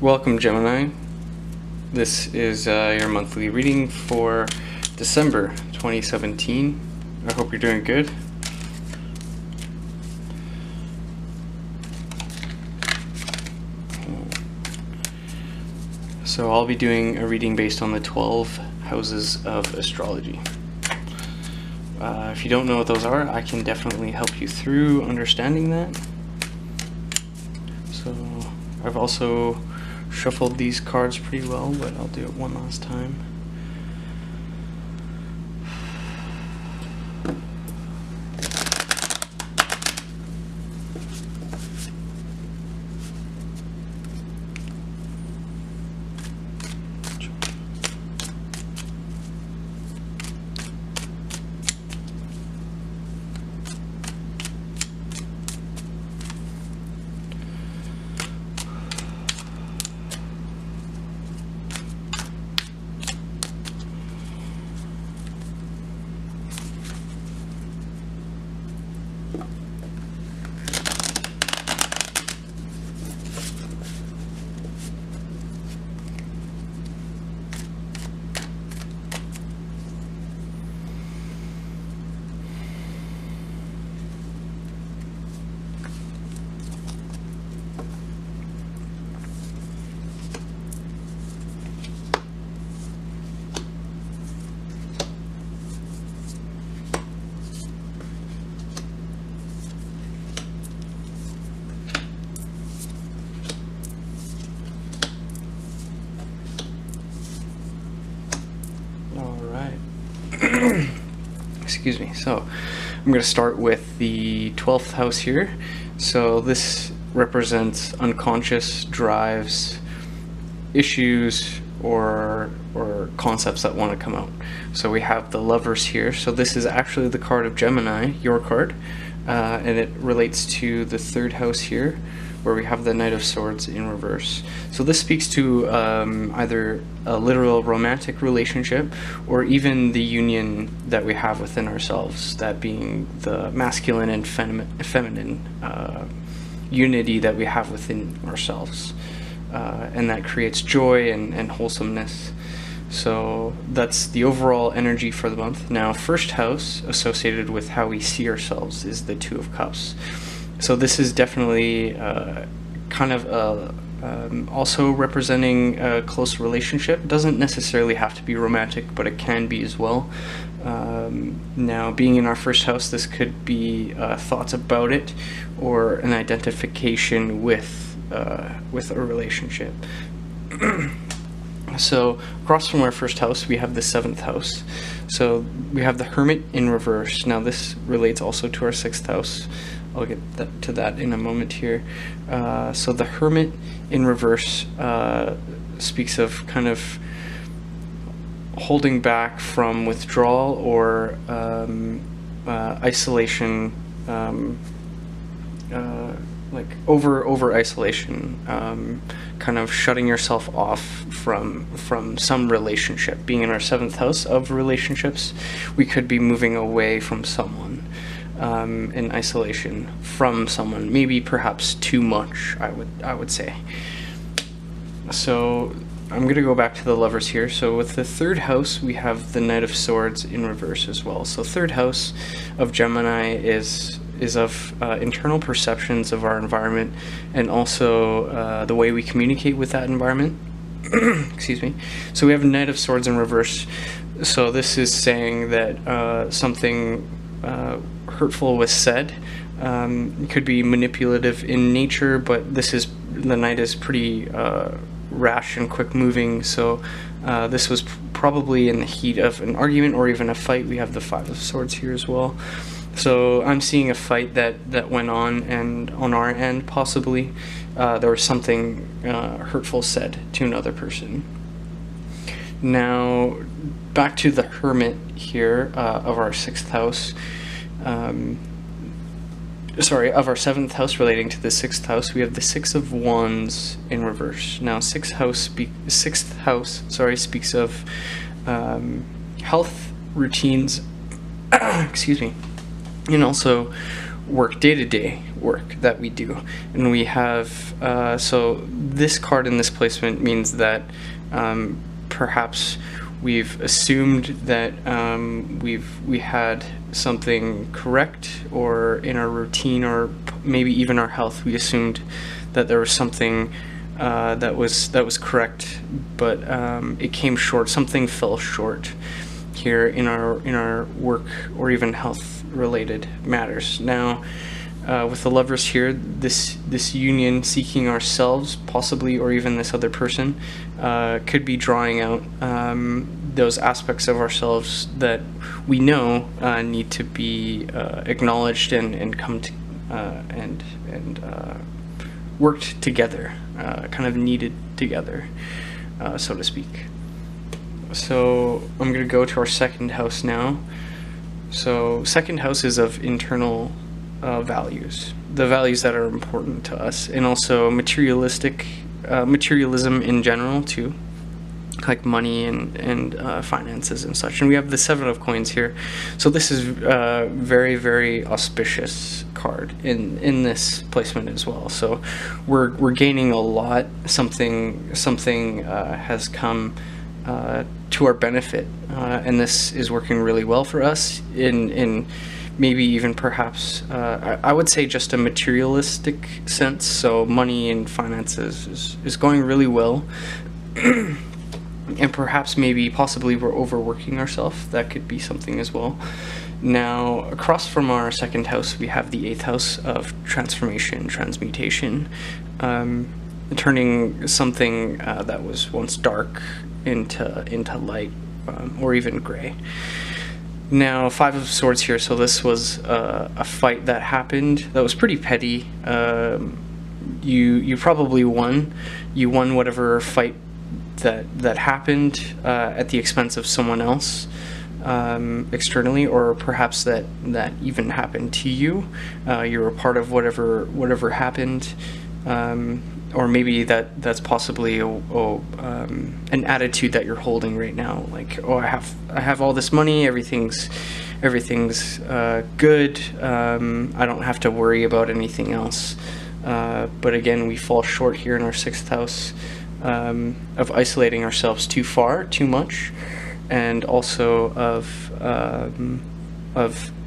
Welcome, Gemini. This is your monthly reading for December 2017. I hope you're doing good. So I'll be doing a reading based on the 12 houses of astrology. If you don't know what those are, I can definitely help you through understanding that. So I've also shuffled these cards pretty well, but I'll do it one last time. Excuse me. So I'm going to start with the 12th house here. So this represents unconscious drives, issues, or concepts that want to come out. So we have the Lovers here. So this is actually the card of Gemini, your card, and it relates to the 3rd house here, where we have the Knight of Swords in reverse. So this speaks to either a literal romantic relationship or even the union that we have within ourselves, that being the masculine and feminine unity that we have within ourselves. And that creates joy and wholesomeness. So that's the overall energy for the month. Now, 1st house associated with how we see ourselves is the 2 of Cups. So this is definitely kind of also representing a close relationship. It doesn't necessarily have to be romantic, but it can be as well. Now, being in our 1st house, this could be thoughts about it or an identification with a relationship. So across from our 1st house, we have the 7th house. So we have the Hermit in reverse. Now this relates also to our 6th house. I'll get to that in a moment here. So the Hermit in reverse speaks of kind of holding back from withdrawal or isolation, like over isolation, kind of shutting yourself off from some relationship. Being in our 7th house of relationships, we could be moving away from someone. In isolation from someone, maybe perhaps too much, I would say. So I'm gonna go back to the Lovers here. So with the 3rd house, we have the Knight of Swords in reverse as well. So 3rd house of Gemini is of internal perceptions of our environment, and also the way we communicate with that environment. Excuse me. So we have Knight of Swords in reverse. So this is saying that something hurtful was said. It could be manipulative in nature, but the Knight is pretty rash and quick moving, so this was probably in the heat of an argument or even a fight. We have the 5 of Swords here as well. So I'm seeing a fight that went on, and on our end possibly there was something hurtful said to another person. Now back to the Hermit here of our 6th house. Sorry, of our 7th house relating to the 6th house, we have the 6 of Wands in reverse. Now 6th house speaks of health routines excuse me, and also work, day-to-day work that we do. And we have, so this card in this placement means that perhaps we've assumed that we had something correct, or in our routine, or maybe even our health, we assumed that there was something that was correct, but it came short. Something fell short here in our work or even health related matters. Now, with the Lovers here, this union seeking ourselves, possibly, or even this other person, could be drawing out those aspects of ourselves that we know need to be acknowledged and come to and worked together, kind of needed together, so to speak. So I'm going to go to our second house now. So second house is of internal values, the values that are important to us, and also materialism in general too, like money and finances and such. And we have the Seven of Coins here, so this is very, very auspicious card in this placement as well. So we're gaining a lot. Something has come to our benefit, and this is working really well for us in maybe even perhaps I would say just a materialistic sense. So money and finances is going really well. And perhaps maybe possibly we're overworking ourselves. That could be something as well. Now, across from our second house, we have the 8th house of transformation, transmutation, turning something that was once dark into light, or even gray. Now, 5 of Swords here, so this was a fight that happened that was pretty petty. You probably won. You won whatever fight that happened at the expense of someone else externally, or perhaps that even happened to you. You were a part of whatever happened, or maybe that's possibly an attitude that you're holding right now, like, oh, I have all this money, everything's good, I don't have to worry about anything else. But again, we fall short here in our 6th house of isolating ourselves too far, too much, and also of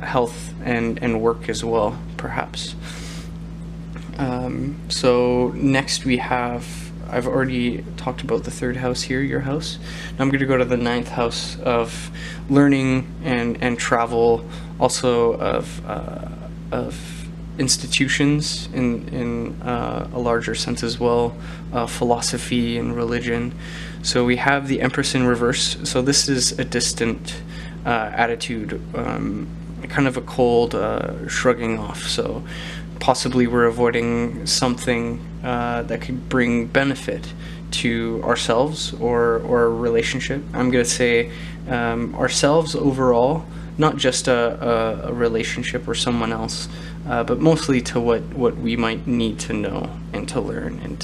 health and work as well, perhaps. So next we have, I've already talked about the 3rd house here, your house. Now I'm going to go to the 9th house of learning and travel, also of institutions in a larger sense as well, philosophy and religion. So we have the Empress in reverse. So this is a distant attitude, kind of a cold shrugging off. So possibly we're avoiding something that could bring benefit to ourselves or a relationship. I'm going to say ourselves overall, not just a relationship or someone else, but mostly to what we might need to know and to learn and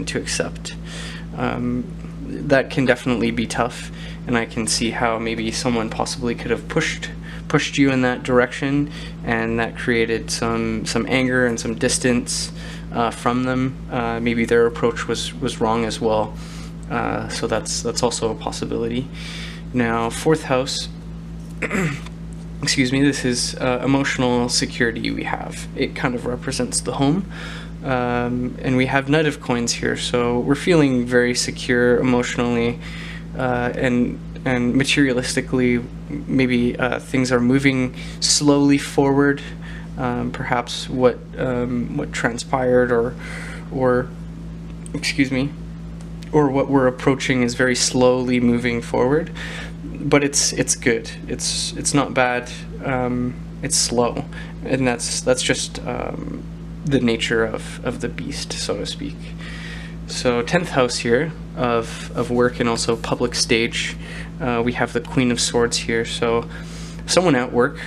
to accept. That can definitely be tough, and I can see how maybe someone possibly could have pushed you in that direction, and that created some anger and some distance from them. Maybe their approach was wrong as well, so that's also a possibility. Now, 4th house. Excuse me, this is emotional security we have. It kind of represents the home. And we have Knight of Coins here, so we're feeling very secure emotionally, and materialistically, maybe things are moving slowly forward. Perhaps what transpired or excuse me, or what we're approaching is very slowly moving forward. But it's good. It's not bad. It's slow, and that's just the nature of the beast, so to speak. So 10th house here of work and also public stage. We have the Queen of Swords here. So someone at work.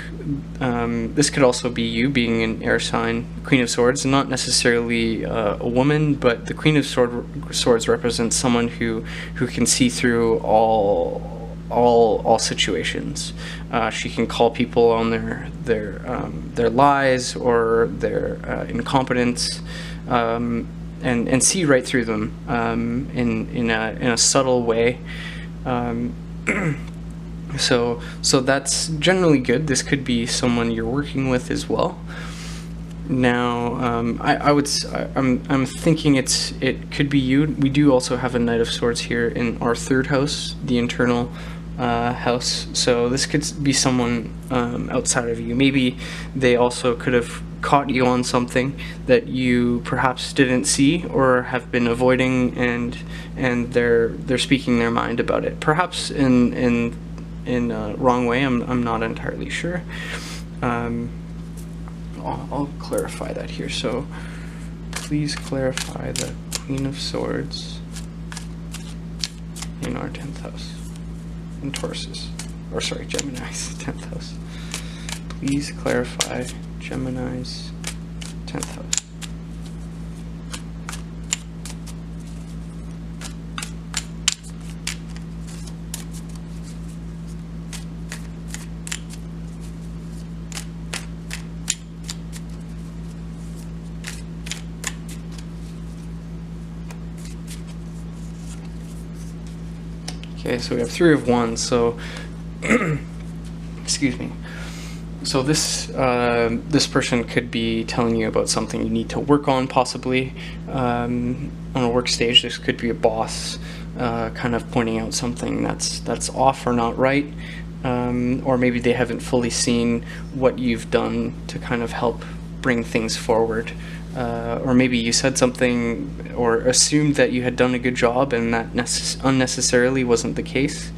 This could also be you, being an air sign. Queen of Swords, not necessarily a woman, but the Queen of Swords represents someone who can see through all situations. She can call people on their lies or their incompetence, and see right through them in a subtle way. So that's generally good. This could be someone you're working with as well. Now, I'm thinking it could be you. We do also have a Knight of Swords here in our third house, the internal house. So this could be someone outside of you. Maybe they also could have caught you on something that you perhaps didn't see or have been avoiding, and they're speaking their mind about it. Perhaps in a wrong way. I'm not entirely sure. I'll clarify that here. So please clarify the Queen of Swords in our 10th house, in Taurus's, or sorry, Gemini's 10th house. Please clarify Gemini's 10th house. Okay, so we have 3 of Wands, so excuse me. So this person could be telling you about something you need to work on, possibly on a work stage. This could be a boss kind of pointing out something that's off or not right, or maybe they haven't fully seen what you've done to kind of help bring things forward. Or maybe you said something or assumed that you had done a good job, and that unnecessarily wasn't the case.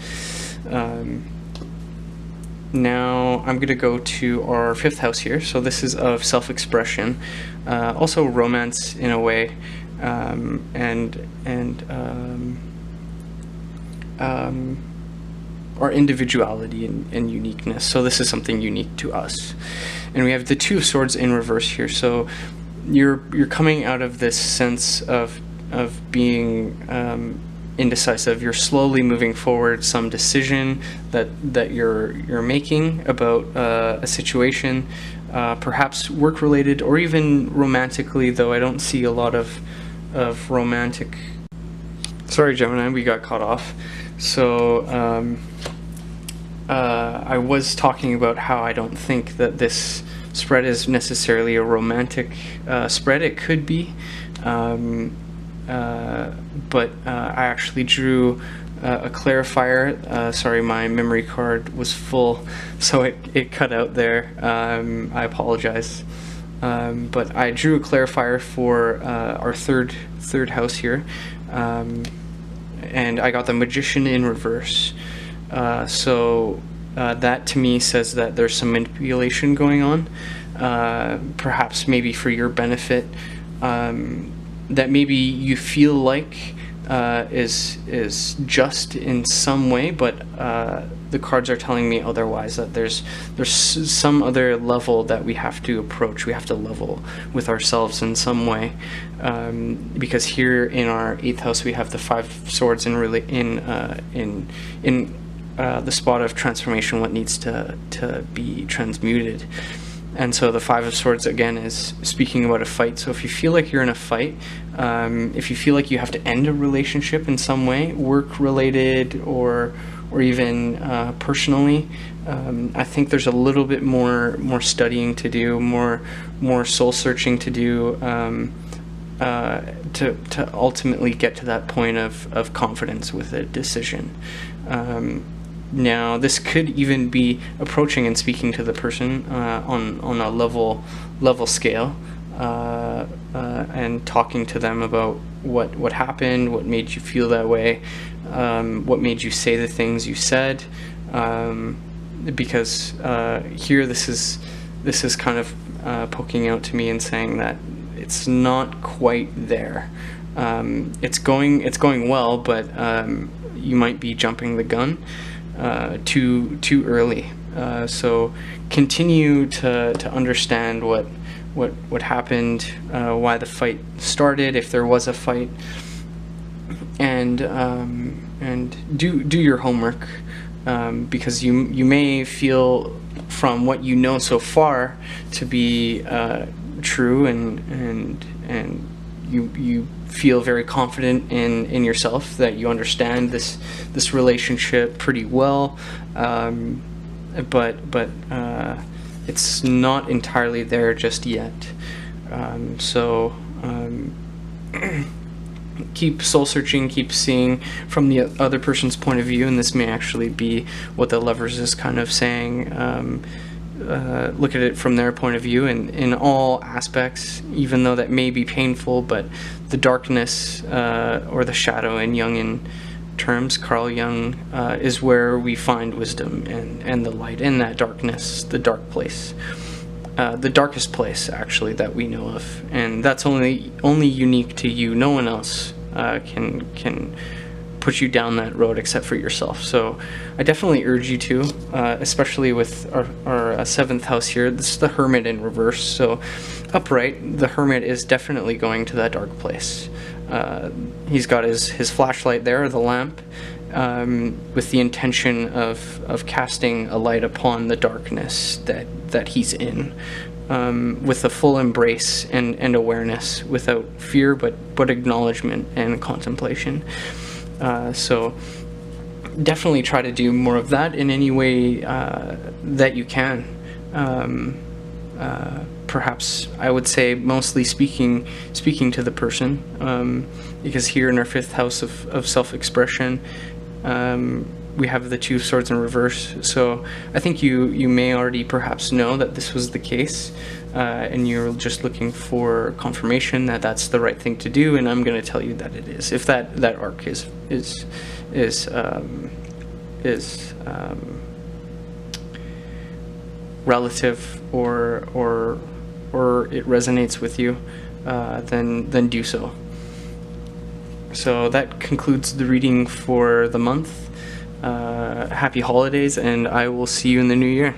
Now I'm going to go to our 5th house here. So this is of self-expression, also romance in a way, and our individuality and uniqueness. So this is something unique to us. And we have the 2 of Swords in reverse here. So you're coming out of this sense of being indecisive. You're slowly moving forward some decision that you're making about a situation, perhaps work related or even romantically, though I don't see a lot of romantic. Sorry, Gemini, we got caught off. So I was talking about how I don't think that this spread is necessarily a romantic spread. It could be, but I actually drew a clarifier. Sorry, my memory card was full, so it cut out there. I apologize. But I drew a clarifier for our third house here, and I got the Magician in reverse. So that to me says that there's some manipulation going on, perhaps maybe for your benefit, that maybe you feel like is just in some way, but the cards are telling me otherwise, that there's some other level that we have to approach. We have to level with ourselves in some way, because here in our 8th house we have the 5 of Swords in the spot of transformation, what needs to be transmuted. And so the 5 of Swords again is speaking about a fight. So if you feel like you're in a fight, if you feel like you have to end a relationship in some way, work related or even personally, I think there's a little bit more studying to do, more soul searching to do, to ultimately get to that point of confidence with a decision. Now, this could even be approaching and speaking to the person on a level scale, and talking to them about what happened, what made you feel that way, what made you say the things you said, because here this is kind of poking out to me and saying that it's not quite there. It's going well, but you might be jumping the gun too early. So continue to understand what happened, why the fight started, if there was a fight, and do your homework. because you may feel from what you know so far to be true, and you feel very confident in yourself, that you understand this relationship pretty well, but it's not entirely there just yet. So keep soul searching, keep seeing from the other person's point of view, and this may actually be what the Lovers is kind of saying. Look at it from their point of view, and in all aspects, even though that may be painful, but the darkness or the shadow in Jungian terms, Carl Jung, is where we find wisdom and the light in that darkness, the dark place. The darkest place, actually, that we know of, and that's only unique to you. No one else can put you down that road except for yourself. So I definitely urge you to, especially with our seventh house here. This is the Hermit in reverse. So upright, the Hermit is definitely going to that dark place. He's got his flashlight there, the lamp, with the intention of casting a light upon the darkness that he's in, with a full embrace and awareness, without fear, but acknowledgement and contemplation. So definitely try to do more of that in any way that you can. Perhaps I would say mostly speaking to the person, because here in our fifth house of self-expression, we have the Two of Swords in reverse. So I think you may already perhaps know that this was the case, and you're just looking for confirmation that that's the right thing to do, and I'm going to tell you that it is. If that arc is relative or it resonates with you, then do so. So that concludes the reading for the month. Happy holidays, and I will see you in the new year.